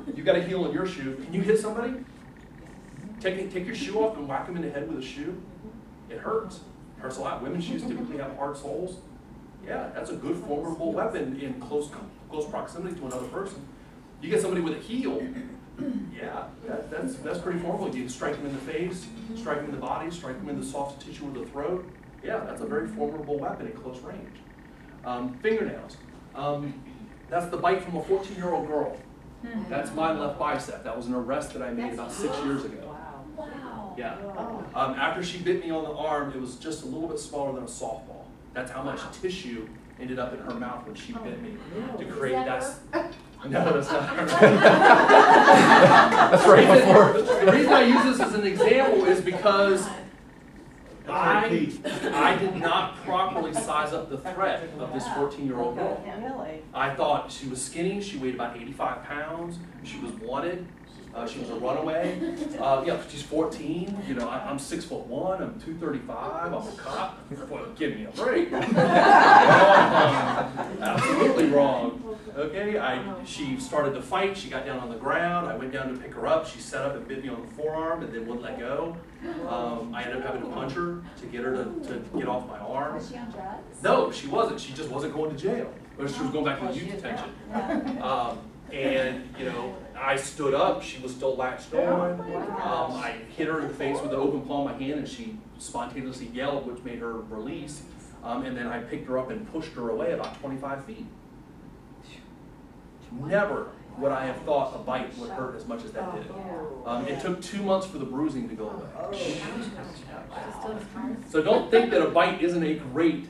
You've got a heel in your shoe. Can you hit somebody? Take your shoe off and whack them in the head with a shoe? It hurts. It hurts a lot. Women's shoes typically have hard soles. Yeah, that's a good formidable weapon in close proximity to another person. You get somebody with a heel, yeah, that's pretty formidable. You can strike them in the face, strike them in the body, strike them in the soft tissue of the throat. Yeah, that's a very formidable weapon in close range. Fingernails. That's the bite from a 14-year-old girl. That's my left bicep. That was an arrest that I made about 6 years ago. Wow. Yeah. After she bit me on the arm, it was just a little bit smaller than a softball. That's how much tissue ended up in her mouth when she bit me to create that. No, that's not her. That's right before. The reason I use this as an example is because I did not properly size up the threat of this 14-year-old girl. Really? I thought she was skinny. She weighed about 85 pounds. She was wanted. She was a runaway. Yeah, she's 14. You know, I'm 6'1". I'm 235. I'm a cop. Well, give me a break. Absolutely wrong. Okay, she started to fight. She got down on the ground. I went down to pick her up. She set up and bit me on the forearm and then wouldn't let go. I ended up having to punch her to get her to get off my arm. Was she on drugs? No, she wasn't. She just wasn't going to jail. But she was going back to youth detention. And, you know, I stood up. She was still latched on. I hit her in the face with the open palm of my hand, and she spontaneously yelled, which made her release. And then I picked her up and pushed her away about 25 feet. Never would I have thought a bite would hurt as much as that did. It took 2 months for the bruising to go away. So don't think that a bite isn't a great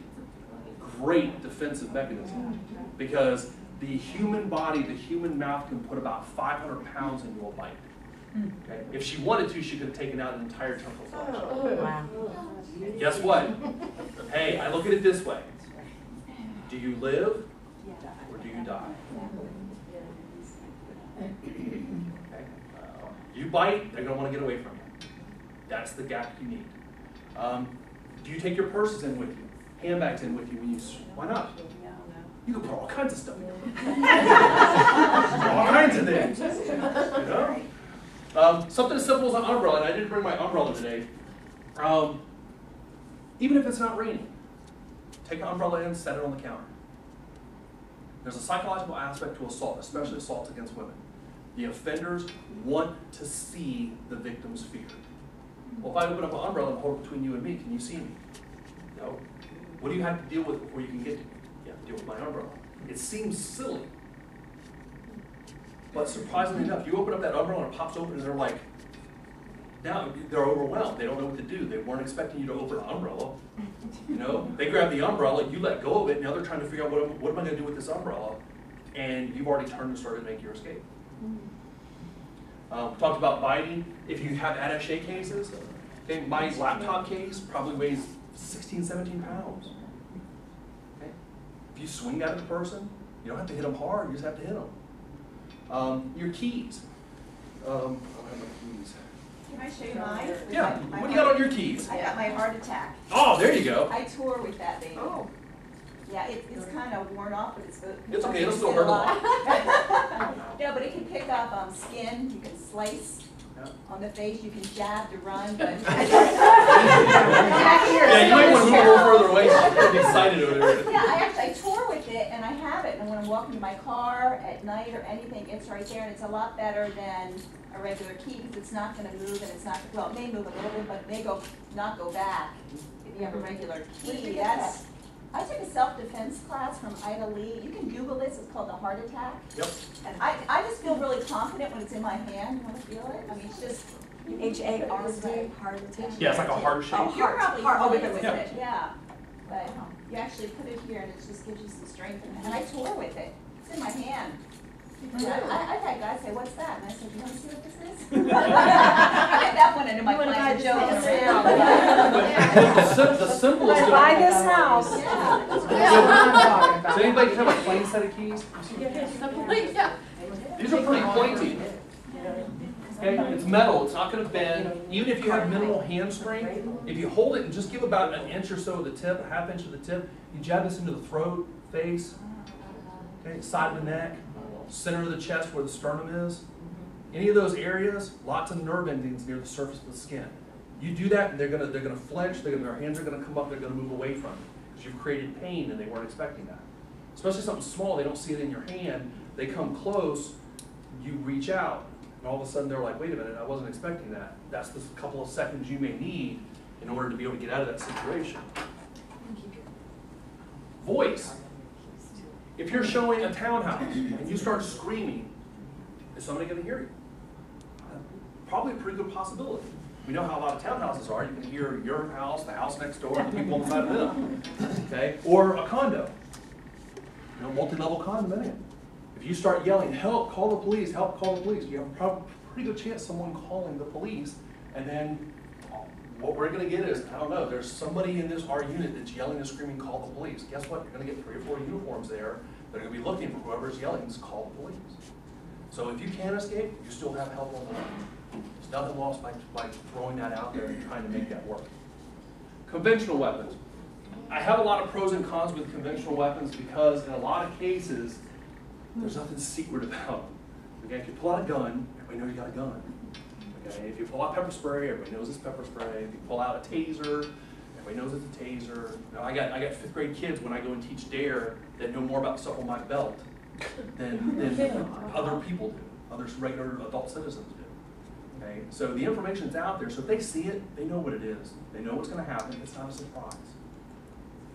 defensive mechanism, because the human body, the human mouth can put about 500 pounds into a bite. Okay? If she wanted to, she could have taken out an entire chunk of flesh. Wow. Guess what? Hey, I look at it this way. Do you live or do you die? Okay. You bite, they're going to want to get away from you. That's the gap you need. Do you take your purses in with you? Handbags in with you when you, why not? You can put all kinds of stuff in there. All kinds of things. You know? Something as simple as an umbrella, and I didn't bring my umbrella today. Even if it's not raining, take an umbrella in, set it on the counter. There's a psychological aspect to assault, especially assaults against women. The offenders want to see the victim's fear. Well, if I open up an umbrella and hold it between you and me, can you see me? No. What do you have to deal with before you can get to me? You have to deal with my umbrella. It seems silly. But surprisingly enough, you open up that umbrella and it pops open and they're like, now they're overwhelmed. They don't know what to do. They weren't expecting you to open an umbrella. You know, they grab the umbrella, you let go of it, now they're trying to figure out what am I going to do with this umbrella, and you've already turned and started to make your escape. We talked about biting. If you have attaché cases, okay, my laptop case probably weighs 16, 17 pounds. Okay? If you swing that at a person, you don't have to hit them hard, you just have to hit them. Your keys. I don't have my keys. Can I show you mine? Yeah, what do you got on your keys? I got my heart attack. Oh, there you go. I tour with that baby. Oh. Yeah, it's kind of worn off, but it's good. It's okay, it'll still hurt a lot. Yeah, but it can pick up skin, you can slice on the face, you can jab to run, but yeah, you might want to move a little further away. She's pretty excited over there. Yeah, I tour with it and I have it, and when I'm walking to my car at night or anything, it's right there, and it's a lot better than a regular key because it's not going to move, and it's not, well, it may move a little bit, but it may not go back. If you have a regular key, that's. I took a self-defense class from Ida Lee. You can Google this. It's called the heart attack. Yep. And I just feel really confident when it's in my hand. You want to feel it? I mean, it's just H-A-R-D, heart attack. Yeah, it's like a heart shape. you're probably heart. familiar with Yeah. it. Yeah. But you actually put it here, and it just gives you some strength. And I tour with it. It's in my hand. I've had guys say, "What's that?" And I said, "You want to see what this is?" I get that one into my clients joking around. The simplest. Buy this house. Yeah. Does anybody have a plain set of keys? These are pretty pointy. Okay, it's metal. It's not going to bend. Even if you have minimal hand strength, if you hold it and just give about an inch or so of the tip, a half inch of the tip, you jab this into the throat, face, okay, side of the neck. center of the chest where the sternum is, any of those areas, lots of nerve endings near the surface of the skin. You do that, and they're gonna flinch. Their hands are gonna come up. They're gonna move away from you because you've created pain, and they weren't expecting that. Especially something small, they don't see it in your hand. They come close, you reach out, and all of a sudden they're like, "Wait a minute, I wasn't expecting that." That's the couple of seconds you may need in order to be able to get out of that situation. Voice. If you're showing a townhouse and you start screaming, is somebody going to hear you? Probably a pretty good possibility. We know how a lot of townhouses are. You can hear your house, the house next door, the people on the side of them. Okay? Or a condo. You know, multi-level condominium. If you start yelling, "Help, call the police, help, call the police," you have a pretty good chance someone calling the police, and then what we're going to get is, I don't know, there's somebody in our unit that's yelling and screaming, "Call the police." Guess what? You're going to get 3 or 4 uniforms there that are going to be looking for whoever's yelling to call the police. So if you can escape, you still have help on the way. There's nothing lost by throwing that out there and trying to make that work. Conventional weapons. I have a lot of pros and cons with conventional weapons because in a lot of cases, there's nothing secret about them. Okay, if you pull out a gun, everybody knows you got a gun. Okay, if you pull out pepper spray, everybody knows it's pepper spray. If you pull out a taser, everybody knows it's a taser. You know, I got 5th grade kids when I go and teach DARE that know more about stuff on my belt than other people do, other regular adult citizens do. Okay, so the information's out there, so if they see it, they know what it is. They know what's going to happen. It's not a surprise.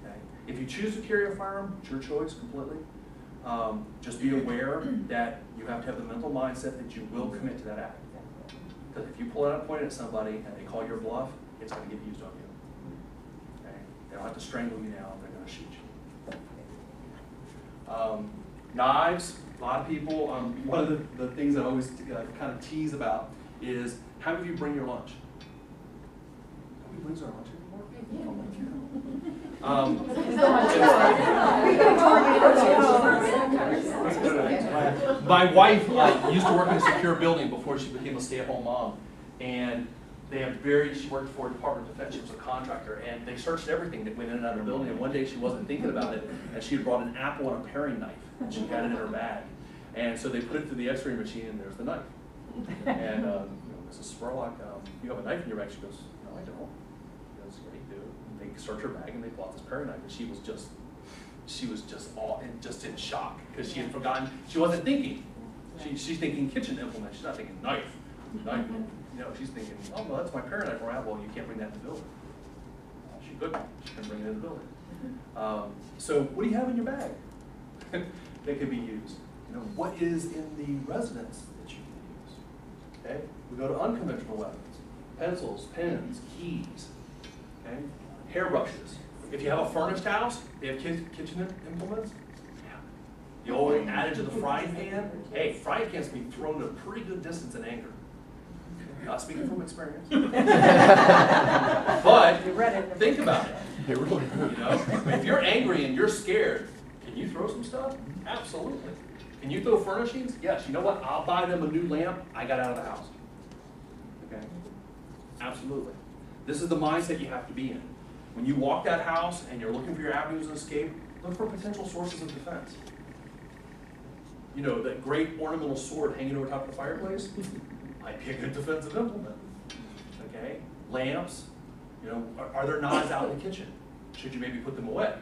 Okay, if you choose to carry a firearm, it's your choice completely. Just be aware that you have to have the mental mindset that you will commit to that act. Because if you pull it out and point it at somebody and they call your bluff, it's going to get used on you. Okay? They don't have to strangle you now, they're going to shoot you. Knives, a lot of people, one of the things I always kind of tease about is, how many of you bring your lunch? Nobody brings their lunch anymore? My wife used to work in a secure building before she became a stay-at-home mom, and she worked for Department of Defense. She was a contractor, and they searched everything that went in and out of the building. And one day she wasn't thinking about it, and she had brought an apple and a paring knife, and she had it in her bag. And so they put it through the X-ray machine, and there's the knife. And Mrs. Spurlock, "You have a knife in your bag?" She goes, "No, I don't." She goes, "Yeah, you do." And they search her bag, and they pull out this paring knife, and she was just in shock because she had forgotten. She wasn't thinking. She's thinking kitchen implement. She's not thinking knife. She's thinking, "Oh, well, that's my paring knife." Right? "Well, you can't bring that in the building." She couldn't. She couldn't bring it in the building. So what do you have in your bag that could be used? What is in the residence that you can use? Okay? We go to unconventional weapons: pencils, pens, keys, okay? Hairbrushes. If you have a furnished house, they have kitchen implements. The old adage of the frying pan. Hey, frying pans can be thrown a pretty good distance in anger. Not speaking from experience. But think about it. If you're angry and you're scared, can you throw some stuff? Absolutely. Can you throw furnishings? Yes. You know what? I'll buy them a new lamp. I got out of the house. Okay? Absolutely. This is the mindset you have to be in. When you walk that house and you're looking for your avenues of escape, look for potential sources of defense. That great ornamental sword hanging over top of the fireplace might be a good defensive implement. Okay? Lamps. Are there knives out in the kitchen? Should you maybe put them away?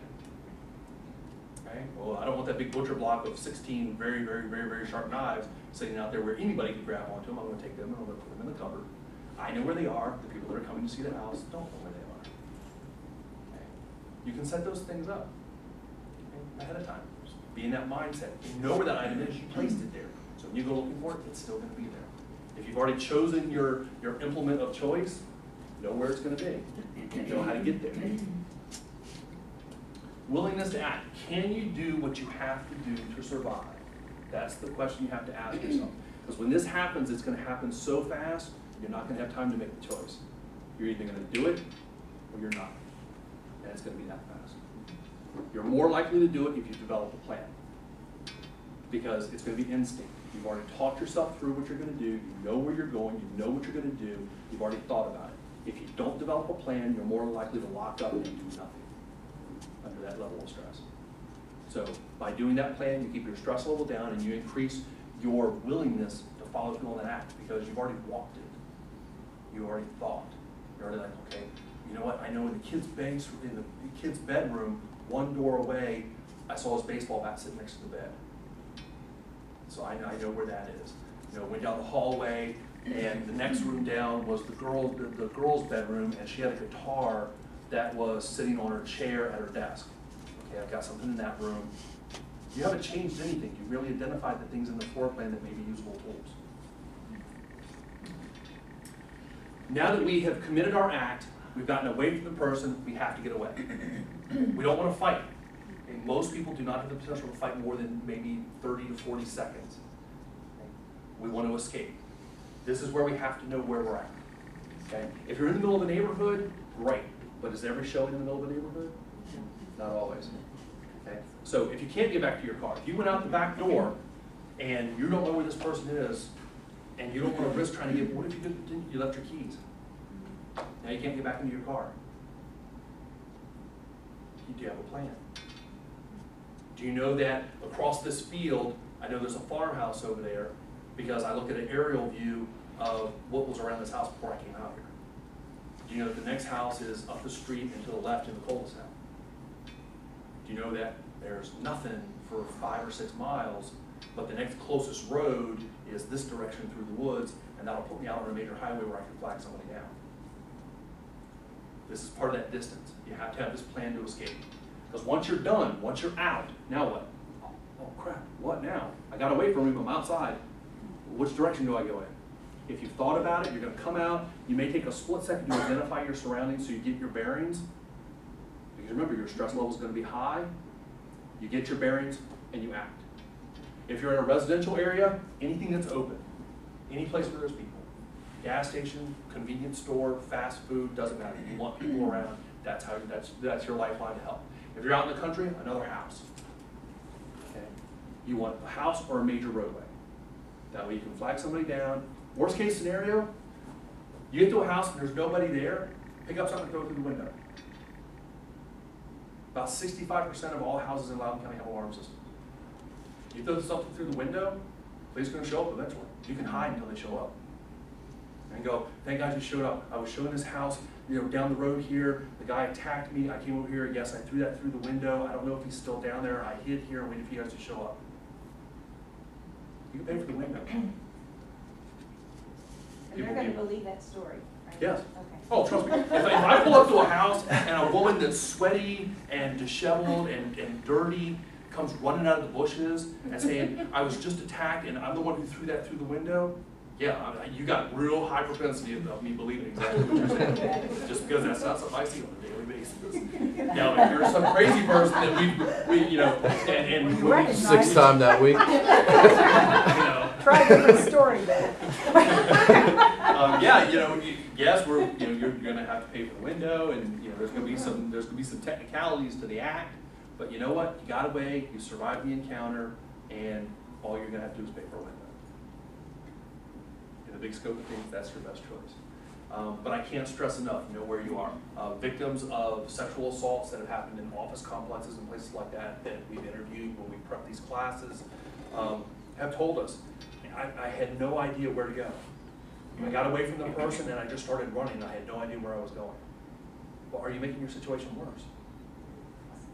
Okay? Well, I don't want that big butcher block of 16 very, very, very, very sharp knives sitting out there where anybody can grab onto them. I'm going to take them and I'm going to put them in the cupboard. I know where they are. The people that are coming to see the house don't know where they are. Okay? You can set those things up ahead of time. Just be in that mindset. You know where that item is. You placed it there. So when you go looking for it, it's still going to be there. If you've already chosen your implement of choice, know where it's going to be. You know how to get there. Willingness to act. Can you do what you have to do to survive? That's the question you have to ask yourself. Because when this happens, it's going to happen so fast, you're not going to have time to make the choice. You're either going to do it or you're not. And it's going to be that fast. You're more likely to do it if you develop a plan. Because it's going to be instinct. You've already talked yourself through what you're going to do. You know where you're going. You know what you're going to do. You've already thought about it. If you don't develop a plan, you're more likely to lock up and do nothing under that level of stress. So by doing that plan, you keep your stress level down and you increase your willingness to follow through on that act because you've already walked it. You already thought. You're already like, okay, you know what? I know in the kid's bedroom, one door away, I saw his baseball bat sitting next to the bed. So I know where that is. You know, went down the hallway, and the next room down was the girl's bedroom, and she had a guitar that was sitting on her chair at her desk. Okay, I've got something in that room. You haven't changed anything. You really identified the things in the floor plan that may be usable tools. Now that we have committed our act, we've gotten away from the person, we have to get away. We don't want to fight. And most people do not have the potential to fight more than maybe 30 to 40 seconds. We want to escape. This is where we have to know where we're at. Okay? If you're in the middle of a neighborhood, great. But is every show in the middle of a neighborhood? Not always. Okay? So if you can't get back to your car, if you went out the back door and you don't know where this person is, and you don't want to risk trying to get, what if you left your keys? Now you can't get back into your car. Do you have a plan? Do you know that across this field, I know there's a farmhouse over there because I looked at an aerial view of what was around this house before I came out here. Do you know that the next house is up the street and to the left in the cul-de-sac? Do you know that there's nothing for 5 or 6 miles, but the next closest road is this direction through the woods, and that'll put me out on a major highway where I can flag somebody down? This is part of that distance. You have to have this plan to escape. Because once you're done, once you're out, now what? Oh crap, what now? I got away from him, I'm outside. Which direction do I go in? If you've thought about it, you're going to come out. You may take a split second to identify your surroundings so you get your bearings. Because remember, your stress level is going to be high. You get your bearings and you act. If you're in a residential area, anything that's open, any place where there's people, gas station, convenience store, fast food, doesn't matter. You want people around, that's your lifeline to help. If you're out in the country, another house. Okay? You want a house or a major roadway. That way you can flag somebody down. Worst case scenario, you get to a house and there's nobody there, pick up something and throw it through the window. About 65% of all houses in Loudoun County have alarm systems. You throw something through the window, police are going to show up eventually. You can hide until they show up. And go, thank God you showed up. I was showing this house, down the road here. The guy attacked me. I came over here. Yes, I threw that through the window. I don't know if he's still down there. I hid here and waited for you guys to show up. You can pay for the window. And they're going to believe that story, right? Yes. Okay. Oh, trust me. If I pull up to a house and a woman that's sweaty and disheveled and dirty comes running out of the bushes and saying, I was just attacked and I'm the one who threw that through the window, yeah, you got real high propensity of me believing exactly what you're saying. Just because that's not something I see on a daily basis. Now, if you're some crazy person that we 6th time that week. Try a different story then. yeah, yes, you're going to have to pay for the window, and there's going to be some technicalities to the act. But you know what? You got away. You survived the encounter, and all you're going to have to do is pay for a window. In the big scope of things, that's your best choice. But I can't stress enough, know where you are. Victims of sexual assaults that have happened in office complexes and places like that we've interviewed when we prep these classes have told us, I had no idea where to go. I got away from the person and I just started running. I had no idea where I was going. Well, are you making your situation worse?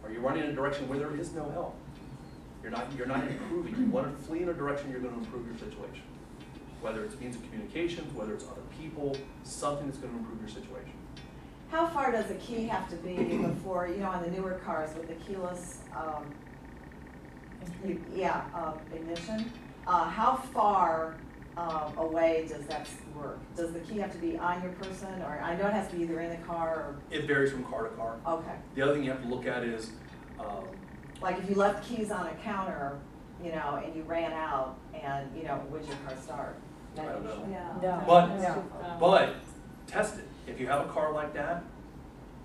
Are you running in a direction where there is no help? You're not improving. You want to flee in a direction you're going to improve your situation. Whether it's means of communication, whether it's other people, something that's going to improve your situation. How far does the key have to be before, on the newer cars with the keyless ignition? How far away does that work? Does the key have to be on your person, or I know it has to be either in the car or? It varies from car to car. Okay. The other thing you have to look at is, like if you left keys on a counter, and you ran out, and would your car start? I don't know. No. But test it. If you have a car like that,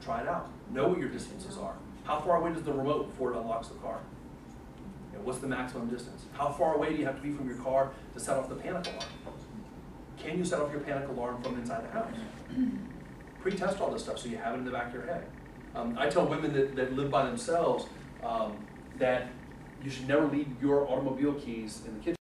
try it out. Know what your distances are. How far away does the remote before it unlocks the car? What's the maximum distance? How far away do you have to be from your car to set off the panic alarm? Can you set off your panic alarm from inside the house? Pre-test all this stuff so you have it in the back of your head. I tell women that live by themselves that you should never leave your automobile keys in the kitchen.